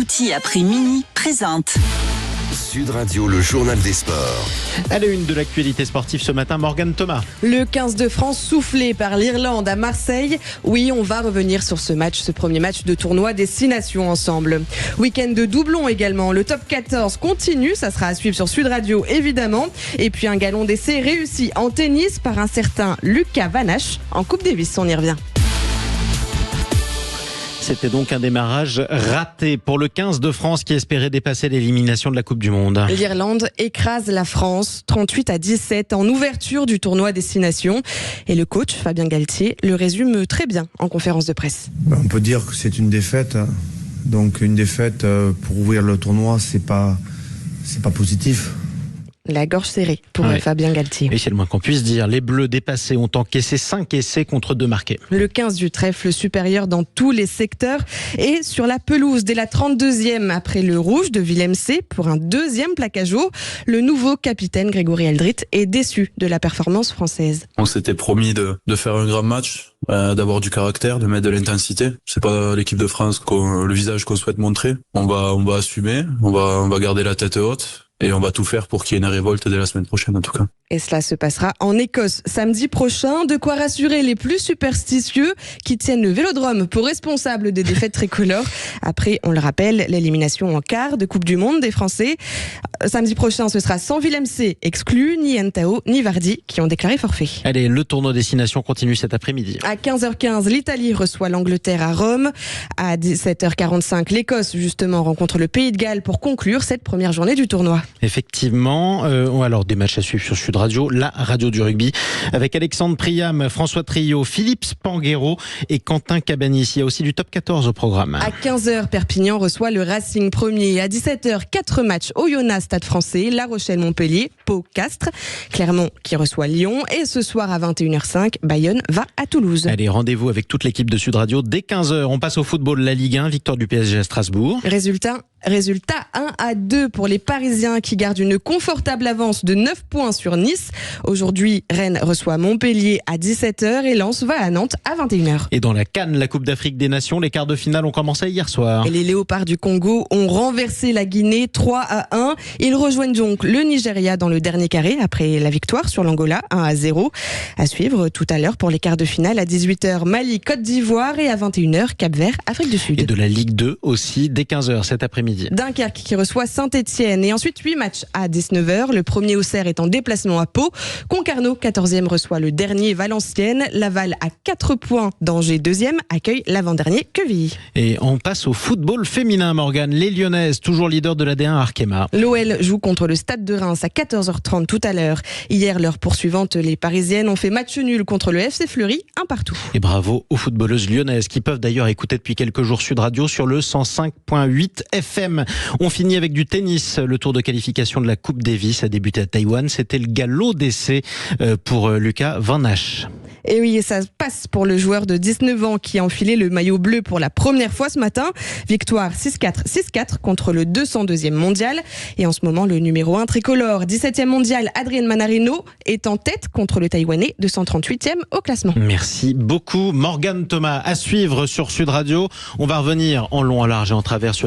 Petit après-midi présente Sud Radio, le journal des sports. À la une de l'actualité sportive ce matin, Morgane Thomas. Le 15 de France soufflé par l'Irlande à Marseille. Oui, on va revenir sur ce premier match de tournoi des 6 nations ensemble. Week-end de doublons également. Le top 14 continue, ça sera à suivre sur Sud Radio évidemment. Et puis un galon d'essai réussi en tennis par un certain Lucas Van Assche en Coupe Davis. On y revient. C'était donc un démarrage raté pour le 15 de France qui espérait dépasser l'élimination de la Coupe du Monde. L'Irlande écrase la France 38-17 en ouverture du tournoi des 6 nations. Et le coach Fabien Galtier le résume très bien en conférence de presse. On peut dire que c'est une défaite. Donc une défaite pour ouvrir le tournoi, c'est pas positif. La gorge serrée pour Fabien Galtier. Et c'est le moins qu'on puisse dire. Les Bleus dépassés ont encaissé 5 essais contre 2 marqués. Le 15 du trèfle supérieur dans tous les secteurs. Et sur la pelouse, dès la 32e après le rouge de Willem C pour un deuxième plaquage haut, le nouveau capitaine Grégory Aldrit est déçu de la performance française. On s'était promis de faire un grand match, d'avoir du caractère, de mettre de l'intensité. C'est pas l'équipe de France le visage qu'on souhaite montrer. On va assumer, on va garder la tête haute. Et on va tout faire pour qu'il y ait une révolte dès la semaine prochaine en tout cas. Et cela se passera en Écosse samedi prochain. De quoi rassurer les plus superstitieux qui tiennent le Vélodrome pour responsable des défaites tricolores. Après, on le rappelle, l'élimination en quart de Coupe du Monde des Français. Samedi prochain, ce sera sans Willem C exclu, ni Ntao, ni Vardy qui ont déclaré forfait. Allez, le tournoi des 6 nations continue cet après-midi. À 15h15, l'Italie reçoit l'Angleterre à Rome. À 17h45, l'Écosse justement rencontre le Pays de Galles pour conclure cette première journée du tournoi. Effectivement, alors des matchs à suivre sur Sud Radio, la radio du rugby, avec Alexandre Priam, François Trio, Philippe Spanghero et Quentin Cabanis. Il y a aussi du top 14 au programme. À 15h, Perpignan reçoit le Racing premier. À 17h, 4 matchs Oyonnax, Stade Français, La Rochelle, Montpellier, Pau, Castres, Clermont qui reçoit Lyon. Et ce soir à 21h05, Bayonne va à Toulouse. Allez, rendez-vous avec toute l'équipe de Sud Radio dès 15h. On passe au football, la Ligue 1, victoire du PSG à Strasbourg. Résultat 1-2 pour les Parisiens qui gardent une confortable avance de 9 points sur Nice. Aujourd'hui, Rennes reçoit Montpellier à 17h et Lens va à Nantes à 21h. Et dans la CAN, la Coupe d'Afrique des Nations, les quarts de finale ont commencé hier soir. Et les Léopards du Congo ont renversé la Guinée 3-1. Ils rejoignent donc le Nigeria dans le dernier carré après la victoire sur l'Angola 1-0. À suivre tout à l'heure pour les quarts de finale à 18h, Mali, Côte d'Ivoire et à 21h, Cap-Vert, Afrique du Sud. Et de la Ligue 2 aussi dès 15h cet après-midi. Dunkerque qui reçoit Saint-Etienne et ensuite 8 matchs à 19h. Le premier Auxerre est en déplacement à Pau. Concarneau, 14e, reçoit le dernier Valenciennes. Laval à 4 points. Danger, 2e, accueille l'avant-dernier Quevilly. Et on passe au football féminin, Morgane. Les Lyonnaises, toujours leader de la D1 Arkema. L'OL joue contre le Stade de Reims à 14h30 tout à l'heure. Hier, l'heure poursuivante, les Parisiennes ont fait match nul contre le FC Fleury, 1-1. Et bravo aux footballeuses lyonnaises qui peuvent d'ailleurs écouter depuis quelques jours Sud Radio sur le 105.8 FM. On finit avec du tennis. Le tour de qualification de la Coupe Davis a débuté à Taïwan. C'était le galop d'essai pour Lucas Van Assche. Et oui, ça passe pour le joueur de 19 ans qui a enfilé le maillot bleu pour la première fois ce matin. Victoire 6-4, 6-4 contre le 202e mondial. Et en ce moment, le numéro 1 tricolore, 17e mondial, Adrien Manarino, est en tête contre le Taïwanais, 238e au classement. Merci beaucoup, Morgane Thomas. À suivre sur Sud Radio. On va revenir en long, en large et en travers sur les